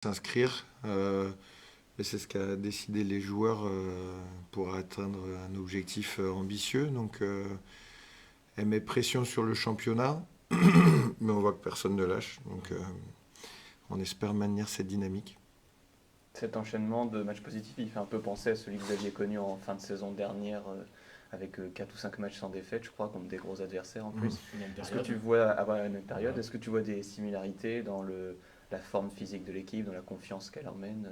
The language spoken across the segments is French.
s'inscrire. Et c'est ce qu'a décidé les joueurs pour atteindre un objectif ambitieux. Donc, elle met pression sur le championnat, mais on voit que personne ne lâche. Donc, on espère maintenir cette dynamique. Cet enchaînement de matchs positifs, il fait un peu penser à celui que vous aviez connu en fin de saison dernière, avec 4 ou 5 matchs sans défaite, je crois, contre des gros adversaires en plus. Même Est-ce que période. tu vois, avant la même période, est-ce que tu vois des similarités dans la forme physique de l'équipe, dans la confiance qu'elle emmène,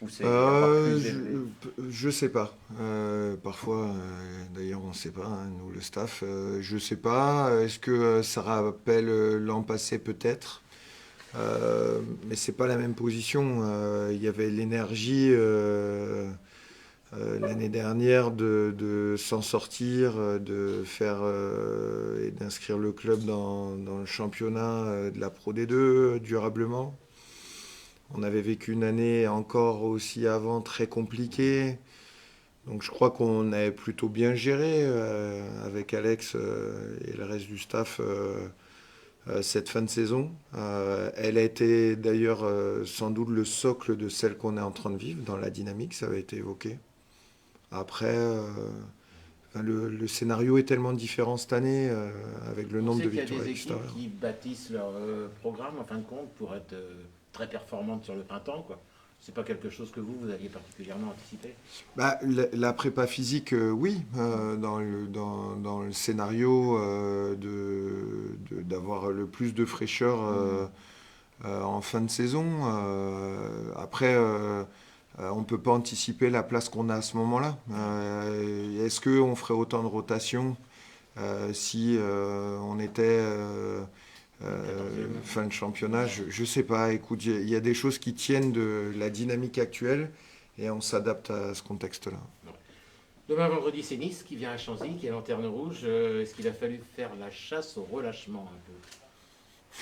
ou c'est encore Euh, plus je, élevé? je sais pas. Parfois, d'ailleurs, on ne sait pas, hein, nous, le staff. Je sais pas. Est-ce que ça rappelle l'an passé peut-être? Mais c'est pas la même position. Il y avait l'énergie l'année dernière de s'en sortir, de faire et d'inscrire le club dans le championnat de la Pro D2 durablement. On avait vécu une année encore aussi avant très compliquée. Donc je crois qu'on avait plutôt bien géré avec Alex et le reste du staff cette fin de saison. Elle a été d'ailleurs sans doute le socle de celle qu'on est en train de vivre dans la dynamique, ça avait été évoqué. Après, le scénario est tellement différent cette année avec le On nombre sait de qu'il y a victoires des équipes extérieures. qui bâtissent leur programme en fin de compte pour être très performantes sur le printemps, quoi. C'est pas quelque chose que vous aviez particulièrement anticipé. Bah, la prépa physique, oui, dans le scénario d'avoir le plus de fraîcheur en fin de saison. Après, on ne peut pas anticiper la place qu'on a à ce moment-là. Est-ce qu'on ferait autant de rotation si on était Quatorzième. fin de championnat? Je ne sais pas. Écoute, il y a des choses qui tiennent de la dynamique actuelle et on s'adapte à ce contexte-là. Bon. Demain vendredi, c'est Nice qui vient à Chanzy, qui est lanterne rouge. Est-ce qu'il a fallu faire la chasse au relâchement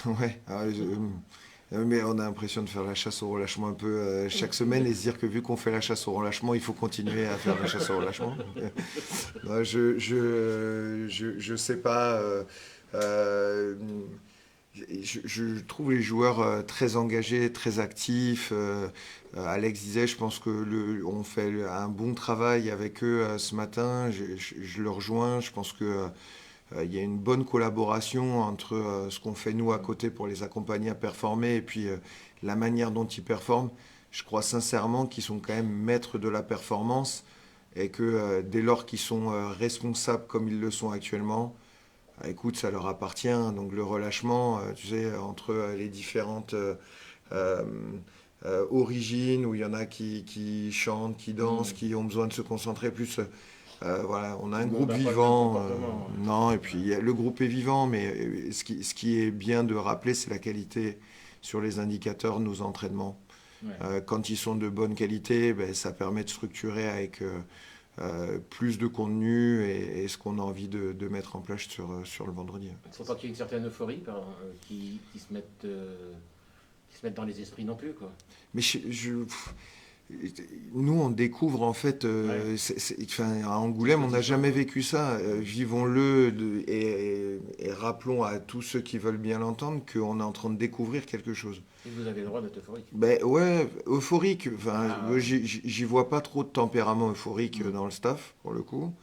un Ouais, mais on a l'impression de faire la chasse au relâchement un peu chaque semaine et se dire que vu qu'on fait la chasse au relâchement, il faut continuer à faire la chasse au relâchement. Non, je sais pas. Euh, je trouve les joueurs très engagés, très actifs. Alex disait, je pense que on fait un bon travail avec eux ce matin. Je le rejoins. Je pense que il y a une bonne collaboration entre ce qu'on fait nous à côté pour les accompagner à performer et puis la manière dont ils performent. Je crois sincèrement qu'ils sont quand même maîtres de la performance et que dès lors qu'ils sont responsables comme ils le sont actuellement, écoute, ça leur appartient. Donc le relâchement, tu sais, entre les différentes euh, origines, où il y en a qui chantent, qui dansent, peu? qui ont besoin de se concentrer plus. Voilà, on a un Tout le monde groupe n'a pas le même vivant. comportement. Non, et puis le groupe est vivant, mais ce qui est bien de rappeler, c'est la qualité sur les indicateurs de nos entraînements. Ouais. Quand ils sont de bonne qualité, ben, ça permet de structurer avec plus de contenu et ce qu'on a envie de mettre en place sur le vendredi. Il ne faut pas qu'il y ait une certaine euphorie qui se mettent dans les esprits non plus, quoi. Mais nous, on découvre en fait, Ouais. enfin, à C'est ce Angoulême, que on dit n'a Franck. jamais vécu ça. Vivons-le et rappelons à tous ceux qui veulent bien l'entendre qu'on est en train de découvrir quelque chose. Et vous avez le droit d'être euphorique. Ben ouais, euphorique. Enfin, Ah, moi, j'y vois pas trop de tempérament euphorique dans le staff, pour le coup.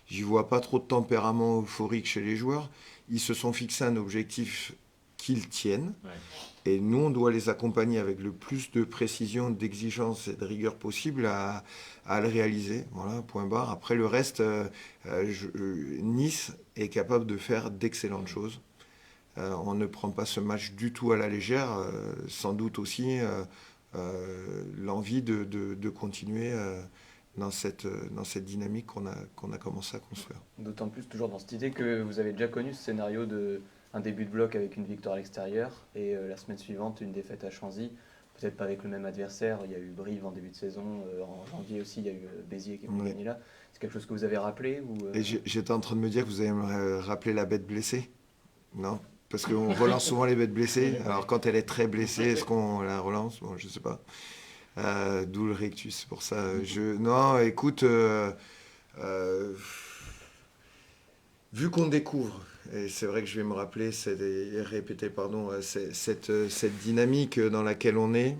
J'y vois pas trop de tempérament euphorique chez les joueurs. Ils se sont fixés un objectif qu'ils tiennent. ouais. Et nous, on doit les accompagner avec le plus de précision, d'exigence et de rigueur possible à le réaliser. Voilà, point barre. Après, le reste, Nice est capable de faire d'excellentes choses. On ne prend pas ce match du tout à la légère. Sans doute aussi l'envie de continuer dans cette dynamique qu'on a commencé à construire. D'autant plus toujours dans cette idée que vous avez déjà connu ce scénario de un début de bloc avec une victoire à l'extérieur et la semaine suivante une défaite à Chanzy. Peut-être pas avec le même adversaire, il y a eu Brive en début de saison, en janvier aussi il y a eu Béziers qui est Ouais. gagné là. C'est quelque chose que vous avez rappelé ou Et j'étais en train de me dire que vous allez me rappeler la bête blessée. Non? Parce qu'on relance souvent les bêtes blessées. Alors quand elle est très blessée, est-ce qu'on la relance? Bon, je sais pas. D'où le rectus, c'est pour ça. Non, écoute, euh, vu qu'on découvre et c'est vrai que je vais me rappeler et répéter pardon, cette dynamique dans laquelle on est.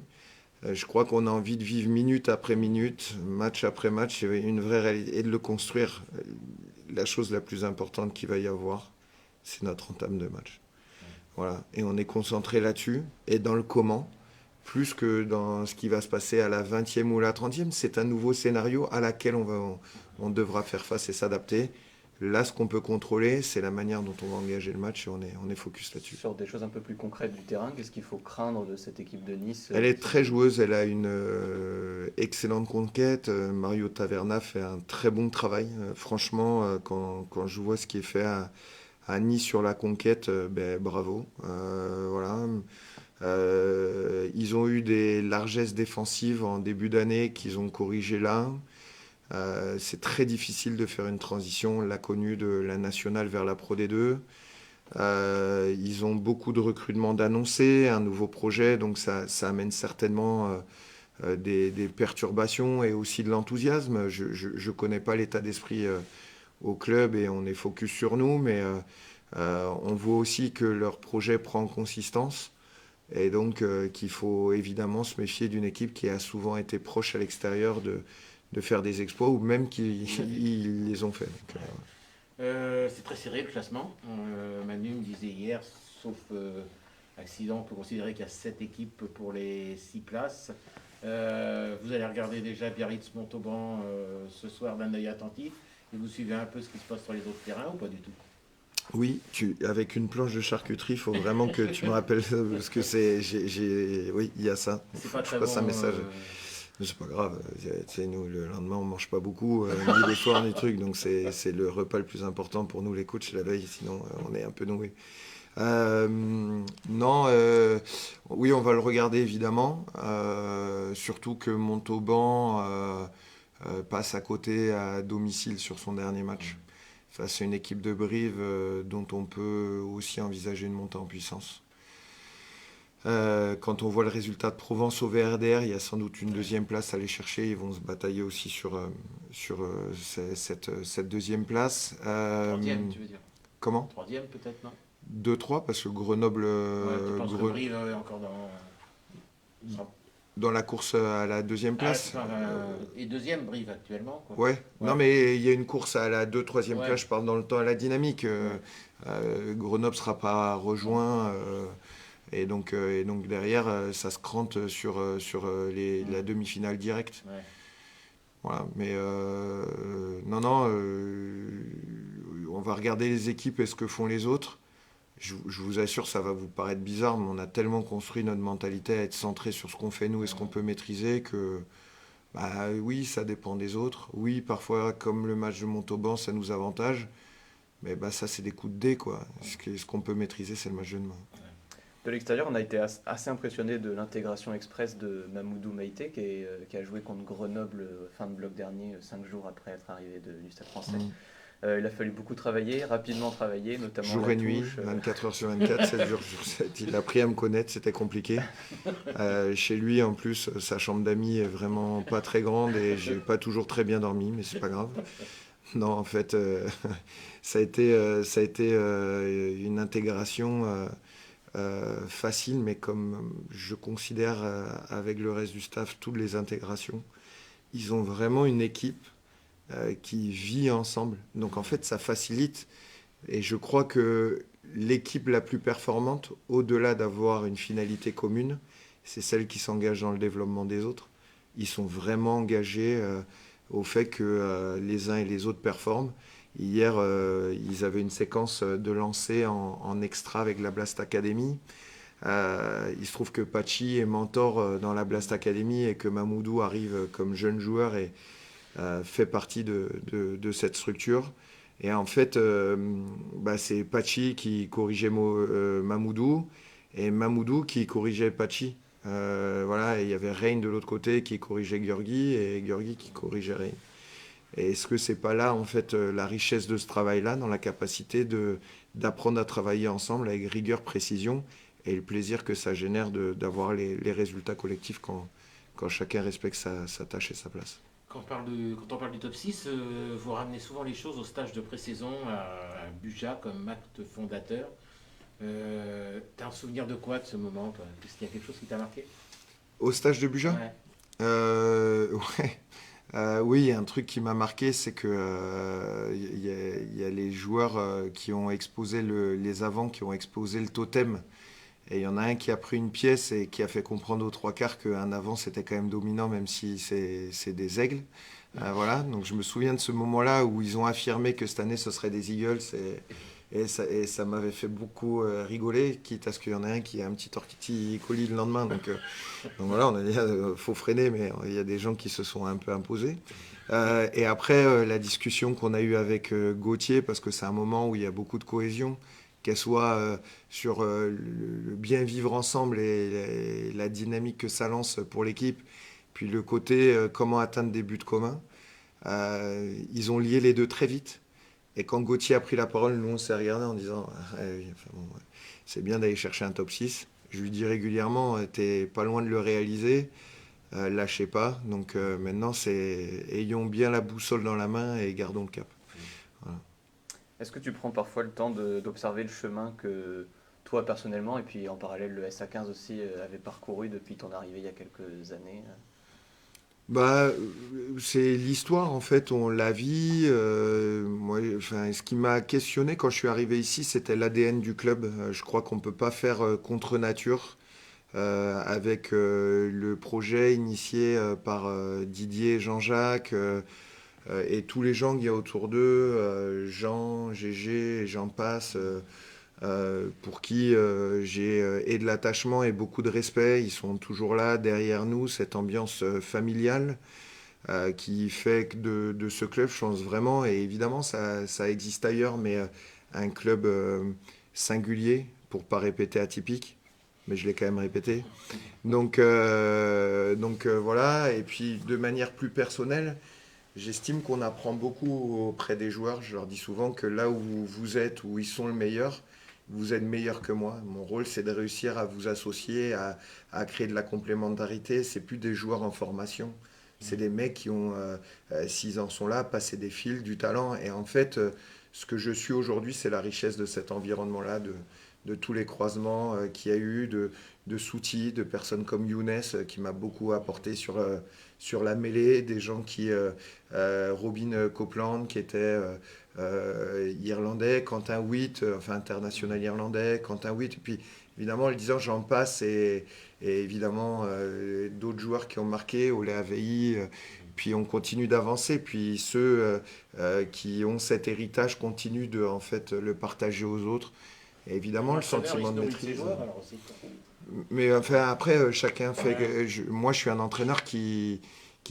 Je crois qu'on a envie de vivre minute après minute, match après match, une vraie réalité, et de le construire. La chose la plus importante qu'il va y avoir, c'est notre entame de match. Voilà. Et on est concentré là-dessus, et dans le comment, plus que dans ce qui va se passer à la 20e ou la 30e. C'est un nouveau scénario à laquelle on devra faire face et s'adapter. Là, ce qu'on peut contrôler, c'est la manière dont on va engager le match, et on est focus là-dessus. Sur des choses un peu plus concrètes du terrain, qu'est-ce qu'il faut craindre de cette équipe de Nice? Elle est très joueuse, elle a une excellente conquête. Mario Taverna fait un très bon travail. Franchement, quand je vois ce qui est fait à Nice sur la conquête, bravo. Voilà. Ils ont eu des largesses défensives en début d'année qu'ils ont corrigées là. C'est très difficile de faire une transition, on l'a connu, de la nationale vers la Pro D2. Ils ont beaucoup de recrutements d'annoncés, un nouveau projet, donc ça amène certainement des perturbations et aussi de l'enthousiasme. Je ne connais pas l'état d'esprit au club et on est focus sur nous, mais on voit aussi que leur projet prend en consistance et donc qu'il faut évidemment se méfier d'une équipe qui a souvent été proche à l'extérieur de faire des exploits ou même qu'ils les ont fait. Donc, c'est très serré le classement. Manu me disait hier, sauf accident, on peut considérer qu'il y a 7 équipes pour les 6 places. Vous allez regarder déjà Biarritz-Montauban ce soir d'un œil attentif et vous suivez un peu ce qui se passe sur les autres terrains ou pas du tout? Oui, avec une planche de charcuterie, il faut vraiment que tu me rappelles ça, parce que oui, il y a ça. C'est pas Je très passe bon, un message. Mais c'est pas grave, tu sais, nous, le lendemain, on mange pas beaucoup, ni le soir, ni truc, donc c'est le repas le plus important pour nous, les coachs, la veille, sinon on est un peu noués. Non, oui, on va le regarder évidemment, surtout que Montauban passe à côté à domicile sur son dernier match, face à une équipe de Brive dont on peut aussi envisager une montée en puissance. Quand on voit le résultat de Provence au VRDR, il y a sans doute une deuxième place à aller chercher. Ils vont se batailler aussi sur cette deuxième place. Troisième, tu veux dire? Comment? Troisième peut-être, non? 2-3, parce que Grenoble... Tu penses que Brive est encore dans la course à la deuxième place. Et deuxième, Brive actuellement, quoi. Ouais. Non, mais il y a une course à la 2-3e Ouais. place, je parle dans le temps, à la dynamique. Grenoble ne sera pas rejoint. Et donc derrière, ça se crante sur la demi-finale directe. Ouais. Voilà. Mais non, on va regarder les équipes et ce que font les autres. Je vous assure, ça va vous paraître bizarre, mais on a tellement construit notre mentalité à être centré sur ce qu'on fait nous et ce qu'on peut maîtriser que, oui, ça dépend des autres. Oui, parfois, comme le match de Montauban, ça nous avantage. Mais ça, c'est des coups de dés, quoi. Ce qu'on peut maîtriser, c'est le match de demain. De l'extérieur, on a été assez impressionné de l'intégration express de Mamoudou Maïté, qui a joué contre Grenoble fin de bloc dernier, 5 jours après être arrivé du Stade Français. Il a fallu beaucoup travailler, rapidement travailler, notamment jour et nuit, 24 heures sur 24, 7 jours sur 7. Il a appris à me connaître, c'était compliqué. Chez lui, en plus, sa chambre d'amis est vraiment pas très grande et j'ai pas toujours très bien dormi, mais c'est pas grave. Non, en fait, ça a été une intégration facile, mais comme je considère avec le reste du staff toutes les intégrations, ils ont vraiment une équipe qui vit ensemble. Donc en fait, ça facilite. Et je crois que l'équipe la plus performante, au-delà d'avoir une finalité commune, c'est celle qui s'engage dans le développement des autres. Ils sont vraiment engagés au fait que les uns et les autres performent. Hier, ils avaient une séquence de lancer en extra avec la Blast Academy. Il se trouve que Pachi est mentor dans la Blast Academy et que Mamoudou arrive comme jeune joueur et fait partie de cette structure. Et en fait, c'est Pachi qui corrigeait Mamoudou et Mamoudou qui corrigeait Pachi. Voilà, et il y avait Reine de l'autre côté qui corrigeait György et György qui corrigeait Reine. Et est-ce que c'est pas là, en fait, la richesse de ce travail-là, dans la capacité d'apprendre à travailler ensemble avec rigueur, précision et le plaisir que ça génère d'avoir les résultats collectifs quand chacun respecte sa tâche et sa place. quand on parle du top 6, vous ramenez souvent les choses au stage de pré-saison à Buja comme acte fondateur. T'as un souvenir de quoi de ce moment, toi? Est-ce qu'il y a quelque chose qui t'a marqué? Au stage de Buja? Ouais. Ouais. Oui, il y a un truc qui m'a marqué, c'est que il y a les joueurs qui ont exposé les avants, qui ont exposé le totem. Et il y en a un qui a pris une pièce et qui a fait comprendre aux trois quarts qu'un avant c'était quand même dominant, même si c'est des aigles. Voilà, donc je me souviens de ce moment-là où ils ont affirmé que cette année ce serait des Eagles et ça m'avait fait beaucoup rigoler, quitte à ce qu'il y en ait un qui a un petit torticolis le lendemain. Donc voilà, on a dit faut freiner, mais il y a des gens qui se sont un peu imposés. Et après, la discussion qu'on a eue avec Gauthier, parce que c'est un moment où il y a beaucoup de cohésion, qu'elle soit sur le bien vivre ensemble et la dynamique que ça lance pour l'équipe, puis le côté comment atteindre des buts communs. Ils ont lié les deux très vite. Et quand Gauthier a pris la parole, nous on s'est regardé en disant ah, oui, enfin, bon, ouais, c'est bien d'aller chercher un top 6. Je lui dis régulièrement, t'es pas loin de le réaliser, lâchez pas. Donc maintenant, c'est ayons bien la boussole dans la main et gardons le cap. Voilà. Est-ce que tu prends parfois le temps d'observer le chemin que toi personnellement et puis en parallèle le SA15 aussi avait parcouru depuis ton arrivée il y a quelques années? Bah, c'est l'histoire en fait, on la vit. Moi, enfin, ce qui m'a questionné quand je suis arrivé ici, c'était l'ADN du club. Je crois qu'on peut pas faire contre nature avec le projet initié par Didier et Jean-Jacques et tous les gens qu'il y a autour d'eux, Jean, Gégé, et j'en passe. Pour qui j'ai et de l'attachement et beaucoup de respect. Ils sont toujours là derrière nous, cette ambiance familiale qui fait que de ce club, je pense vraiment, et évidemment ça existe ailleurs, mais un club singulier, pour pas répéter atypique, mais je l'ai quand même répété. Donc voilà, et puis de manière plus personnelle, j'estime qu'on apprend beaucoup auprès des joueurs. Je leur dis souvent que là où vous êtes, où ils sont le meilleur, vous êtes meilleur que moi. Mon rôle, c'est de réussir à vous associer, à créer de la complémentarité. C'est plus des joueurs en formation. C'est des mecs qui ont, s'ils en sont là, passé des fils, du talent. Et en fait, ce que je suis aujourd'hui, c'est la richesse de cet environnement-là, de tous les croisements qu'il y a eu, de Souti, de personnes comme Younes qui m'a beaucoup apporté sur la mêlée, des gens qui, Robin Copeland qui était irlandais, Quentin Witt, enfin international irlandais, Quentin Witt, et puis évidemment, le disant j'en passe, et évidemment d'autres joueurs qui ont marqué, Olé Avei, puis on continue d'avancer, puis ceux qui ont cet héritage continuent de en fait le partager aux autres. Et évidemment, le sentiment de maîtrise. Joueurs, alors aussi. Mais enfin, après, chacun fait. Ouais. Moi, je suis un entraîneur qui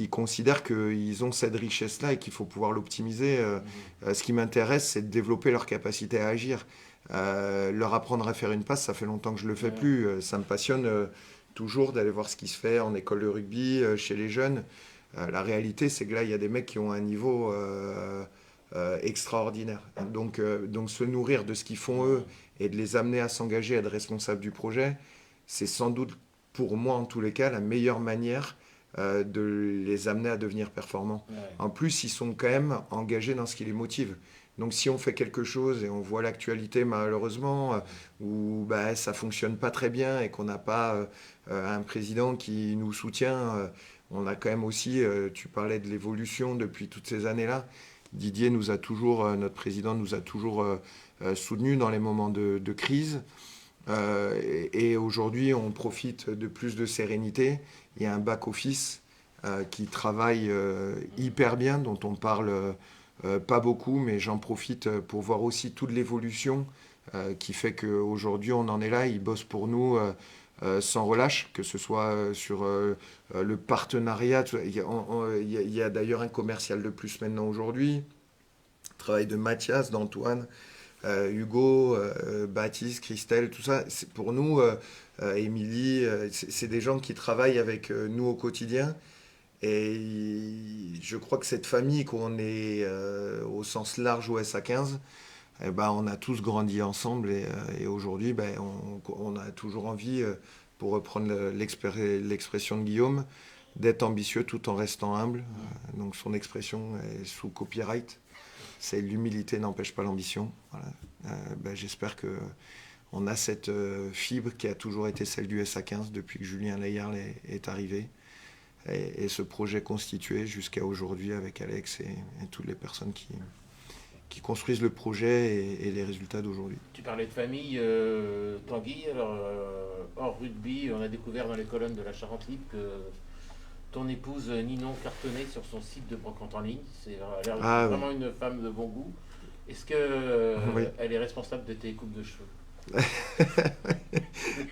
considère qu'ils ont cette richesse-là et qu'il faut pouvoir l'optimiser. Ce qui m'intéresse, c'est de développer leur capacité à agir. Leur apprendre à faire une passe, ça fait longtemps que je le fais Ouais. plus. Ça me passionne toujours d'aller voir ce qui se fait en école de rugby, chez les jeunes. La réalité, c'est que là, il y a des mecs qui ont un niveau extraordinaire. Donc se nourrir de ce qu'ils font eux et de les amener à s'engager, à être responsables du projet, c'est sans doute, pour moi en tous les cas, la meilleure manière de les amener à devenir performants. Ouais. En plus, ils sont quand même engagés dans ce qui les motive. Donc si on fait quelque chose et on voit l'actualité malheureusement où bah, ça fonctionne pas très bien et qu'on n'a pas un président qui nous soutient, on a quand même aussi, tu parlais de l'évolution depuis toutes ces années-là. Didier nous a toujours, notre président nous a toujours soutenus dans les moments de crise. Et aujourd'hui, on profite de plus de sérénité. Il y a un back-office qui travaille hyper bien, dont on parle pas beaucoup, mais j'en profite pour voir aussi toute l'évolution qui fait qu'aujourd'hui, on en est là. Ils bossent pour nous sans relâche, que ce soit sur le partenariat. Il y a d'ailleurs un commercial de plus maintenant aujourd'hui. Travail de Mathias, d'Antoine. Hugo, Baptiste, Christelle, tout ça, c'est pour nous, Émilie, c'est des gens qui travaillent avec nous au quotidien. Et je crois que cette famille, qu'on est au sens large au SA15, eh ben, on a tous grandi ensemble et aujourd'hui, ben, on a toujours envie, pour reprendre l'expression de Guillaume, d'être ambitieux tout en restant humble. Donc son expression est sous copyright. C'est l'humilité n'empêche pas l'ambition. Voilà. J'espère qu'on a cette fibre qui a toujours été celle du SA15 depuis que Julien Layarl est arrivé. Et ce projet constitué jusqu'à aujourd'hui avec Alex et toutes les personnes qui construisent le projet et les résultats d'aujourd'hui. Tu parlais de famille, Tanguy. Alors, hors rugby, on a découvert dans les colonnes de la Charente Libre que ton épouse Ninon cartonnait sur son site de brocante en ligne. C'est vraiment une femme de bon goût. Est-ce qu'elle est responsable de tes coupes de cheveux?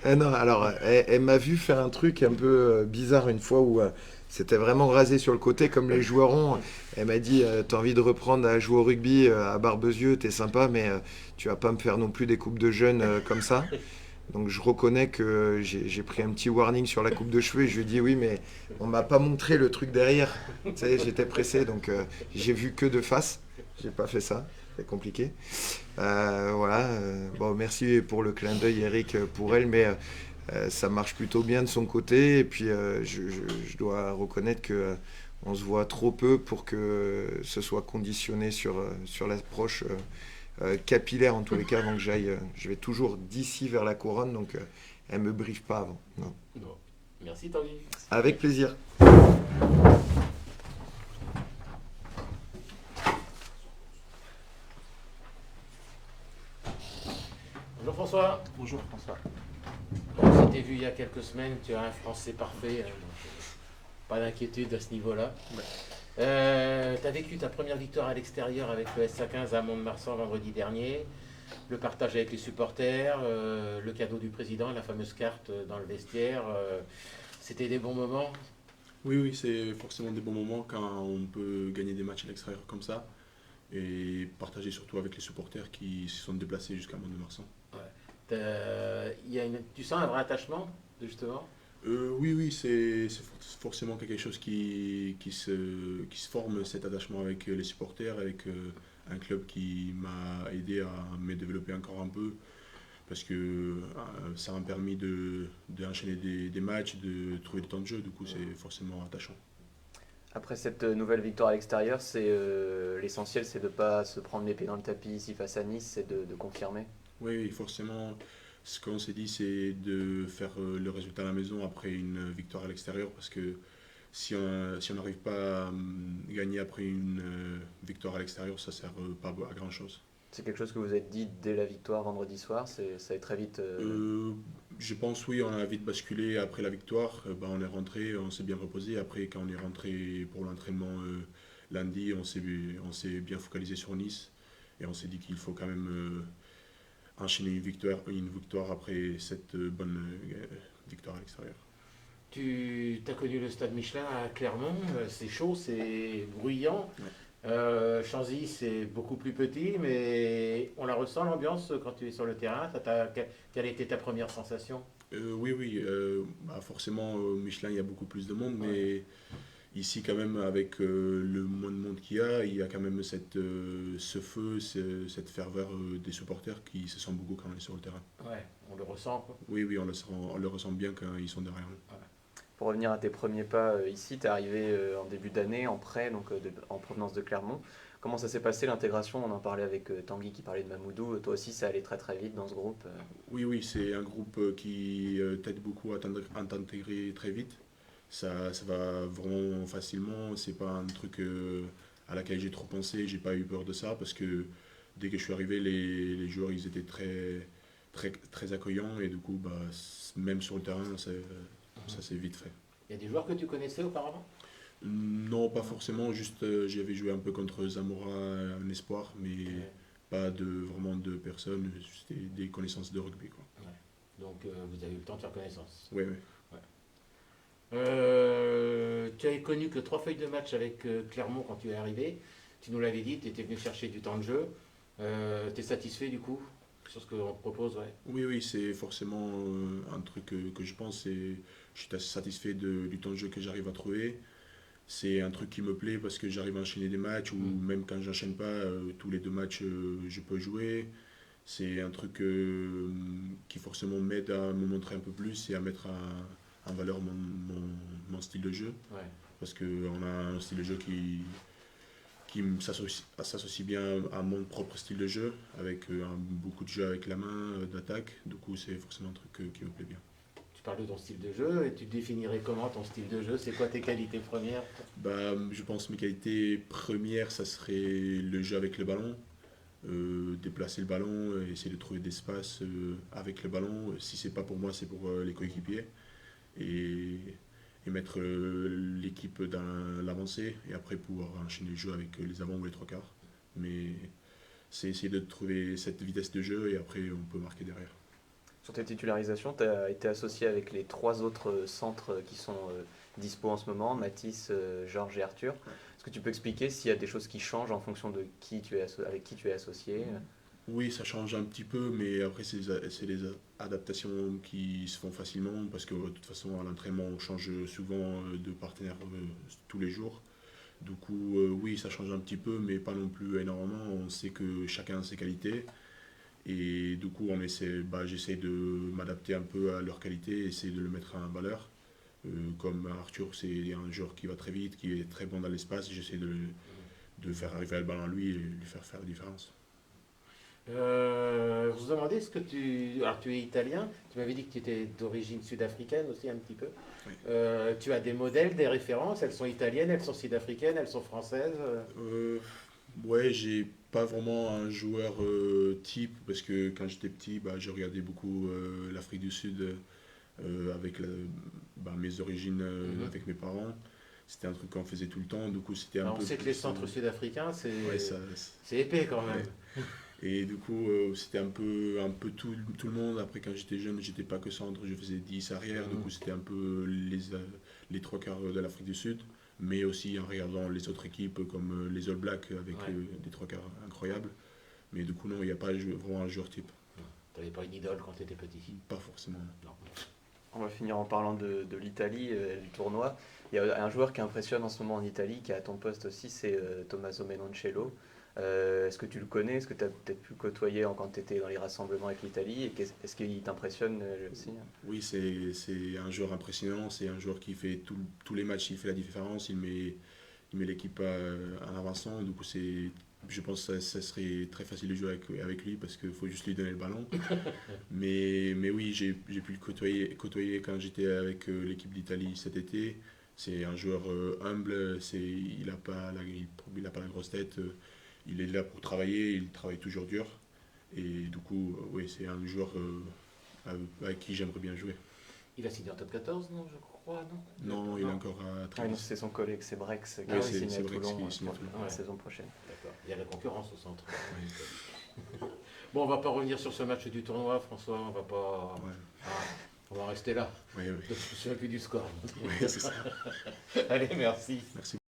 Non, alors, elle m'a vu faire un truc un peu bizarre une fois où c'était vraiment rasé sur le côté comme les joueurs ont. Elle m'a dit t'as envie de reprendre à jouer au rugby à Barbezieux, t'es sympa, mais tu vas pas me faire non plus des coupes de jeunes comme ça. Donc je reconnais que j'ai pris un petit warning sur la coupe de cheveux et je lui ai dit oui, mais on m'a pas montré le truc derrière. Tu sais, j'étais pressé, donc j'ai vu que de face. J'ai pas fait ça. C'est compliqué. Voilà. Bon, merci pour le clin d'œil, Eric, pour elle, mais ça marche plutôt bien de son côté. Et puis, je dois reconnaître que on se voit trop peu pour que ce soit conditionné sur l'approche capillaire, en tous les cas, avant que j'aille. Je vais toujours d'ici vers la couronne, donc elle me briefe pas avant. Non. Bon. Merci, Tanguy. Avec plaisir. Bonjour François. Bonjour François. On s'était vu il y a quelques semaines, tu as un français parfait, donc pas d'inquiétude à ce niveau-là. Ouais. Tu as vécu ta première victoire à l'extérieur avec le SA15 à Mont-de-Marsan vendredi dernier, le partage avec les supporters, le cadeau du président, la fameuse carte dans le vestiaire. C'était des bons moments? Oui, c'est forcément des bons moments quand on peut gagner des matchs à l'extérieur comme ça et partager surtout avec les supporters qui se sont déplacés jusqu'à Mont-de-Marsan. Tu sens un vrai attachement, justement? Oui, c'est forcément quelque chose qui se forme, cet attachement avec les supporters, avec un club qui m'a aidé à me développer encore un peu, parce que ça m'a permis d'enchaîner des matchs, de trouver du temps de jeu, du coup c'est forcément attachant. Après cette nouvelle victoire à l'extérieur, l'essentiel, c'est de ne pas se prendre l'épée dans le tapis ici face à Nice, c'est de confirmer. Oui, forcément. Ce qu'on s'est dit, c'est de faire le résultat à la maison après une victoire à l'extérieur, parce que si on n'arrive pas à gagner après une victoire à l'extérieur, ça ne sert pas à grand-chose. C'est quelque chose que vous avez dit dès la victoire vendredi soir, ça est très vite... Je pense, oui, on a vite basculé après la victoire. On est rentré, on s'est bien reposé. Après, quand on est rentré pour l'entraînement lundi, on s'est bien focalisé sur Nice, et on s'est dit qu'il faut quand même enchaîner une victoire après cette bonne victoire à l'extérieur. Tu as connu le stade Michelin à Clermont, c'est chaud, c'est bruyant. Ouais. Chanzy, c'est beaucoup plus petit, mais on la ressent l'ambiance quand tu es sur le terrain. Quelle était ta première sensation? Oui. Forcément, au Michelin, il y a beaucoup plus de monde, mais ici, quand même, avec le moins de monde qu'il y a quand même ce feu, cette ferveur des supporters qui se sent beaucoup quand on est sur le terrain. Ouais, on le ressent, quoi. Oui, on le ressent bien quand ils sont derrière nous. Ouais. Pour revenir à tes premiers pas ici, tu es arrivé en début d'année, en prêt, donc en provenance de Clermont. Comment ça s'est passé l'intégration? On en parlait avec Tanguy qui parlait de Mamoudou. Toi aussi, ça allait très très vite dans ce groupe. Oui, c'est un groupe qui t'aide beaucoup à t'intégrer très vite. Ça va vraiment facilement. C'est pas un truc à laquelle j'ai trop pensé. J'ai pas eu peur de ça, parce que dès que je suis arrivé, les joueurs ils étaient très accueillants, et du coup, même sur le terrain, ça s'est vite fait. Il y a des joueurs que tu connaissais auparavant? Non, pas forcément. Juste, j'avais joué un peu contre Zamora en espoir, mais pas vraiment de personnes. C'était des connaissances de rugby, quoi. Ouais. Donc, vous avez eu le temps de faire connaissance. Oui. Tu avais connu que 3 feuilles de match avec Clermont quand tu es arrivé. Tu nous l'avais dit, tu étais venu chercher du temps de jeu. Tu es satisfait du coup sur ce qu'on te propose? Ouais. Oui, c'est forcément un truc que je pense. Je suis satisfait du temps de jeu que j'arrive à trouver. C'est un truc qui me plaît, parce que j'arrive à enchaîner des matchs, ou même quand j'enchaîne pas, tous les 2 matchs, je peux jouer. C'est un truc qui forcément m'aide à me montrer un peu plus et à mettre en valeur mon style de jeu. Ouais. Parce qu'on a un style de jeu qui s'associe bien à mon propre style de jeu, avec beaucoup de jeux avec la main, d'attaque. Du coup, c'est forcément un truc qui me plaît bien. Tu parles de ton style de jeu et tu définirais comment ton style de jeu? C'est quoi tes qualités premières? Bah, je pense que mes qualités premières, ça serait le jeu avec le ballon. Déplacer le ballon, essayer de trouver d'espace avec le ballon. Si c'est pas pour moi, c'est pour les coéquipiers. Et mettre l'équipe dans l'avancée et après pouvoir enchaîner le jeu avec les avants ou les trois quarts. Mais c'est essayer de trouver cette vitesse de jeu et après on peut marquer derrière. Sur tes titularisations, tu as été associé avec les 3 autres centres qui sont dispo en ce moment, Mathis, Georges et Arthur. Est-ce que tu peux expliquer s'il y a des choses qui changent en fonction de avec qui tu es associé? Oui, ça change un petit peu, mais après c'est des adaptations qui se font facilement parce que de toute façon à l'entraînement on change souvent de partenaire tous les jours. Du coup, oui, ça change un petit peu, mais pas non plus énormément. On sait que chacun a ses qualités. Et du coup, j'essaie de m'adapter un peu à leurs qualités, essayer de le mettre en valeur. Comme Arthur, c'est un joueur qui va très vite, qui est très bon dans l'espace. J'essaie de faire arriver le ballon à lui et lui faire la différence. Je vous demandais, est-ce que alors tu es italien, tu m'avais dit que tu étais d'origine sud-africaine aussi un petit peu. Oui. Tu as des modèles, des références, elles sont italiennes, elles sont sud-africaines, elles sont françaises? Ouais, j'ai pas vraiment un joueur type parce que quand j'étais petit, je regardais beaucoup l'Afrique du Sud avec mes origines avec mes parents. C'était un truc qu'on faisait tout le temps, du coup c'était un Alors, peu on sait que les centres sud-africains, c'est Ouais, c'est épais quand même. ouais. Et du coup, c'était un peu tout le monde. Après, quand j'étais jeune, j'étais pas que centre, je faisais 10 arrière. Du coup, c'était un peu les trois quarts de l'Afrique du Sud. Mais aussi en regardant les autres équipes comme les All Blacks avec des trois quarts incroyables. Mais du coup, non, il n'y a pas vraiment un joueur type. Tu n'avais pas une idole quand tu étais petit? Pas forcément. Non. On va finir en parlant de l'Italie, du tournoi. Il y a un joueur qui impressionne en ce moment en Italie, qui est à ton poste aussi, c'est Tommaso Menoncello. Est-ce que tu le connais? Est-ce que tu as peut-être pu côtoyer quand tu étais dans les rassemblements avec l'Italie? Et est-ce qu'il t'impressionne aussi? Oui, c'est un joueur impressionnant. C'est un joueur qui fait tous les matchs, il fait la différence. Il met l'équipe en avançant. Du coup, je pense que ça serait très facile de jouer avec lui parce qu'il faut juste lui donner le ballon. mais oui, j'ai pu le côtoyer quand j'étais avec l'équipe d'Italie cet été. C'est un joueur humble, il n'a pas la grosse tête. Il est là pour travailler, il travaille toujours dur. Et du coup, oui, c'est un joueur avec qui j'aimerais bien jouer. Il va signer en top 14, non, je crois, non? Non, il est encore à Ah, non, 13. c'est son collègue, c'est Brex, qui Oui, va c'est signer à Brex Toulon qui signe à pour Toulon. la Ouais. saison prochaine. D'accord. Il y a la concurrence au centre. Bon, on va pas revenir sur ce match du tournoi, François. On va pas. Ouais. Ah, on va rester là. Oui, Je me souviens plus du score. oui, c'est ça. Allez, merci. Merci.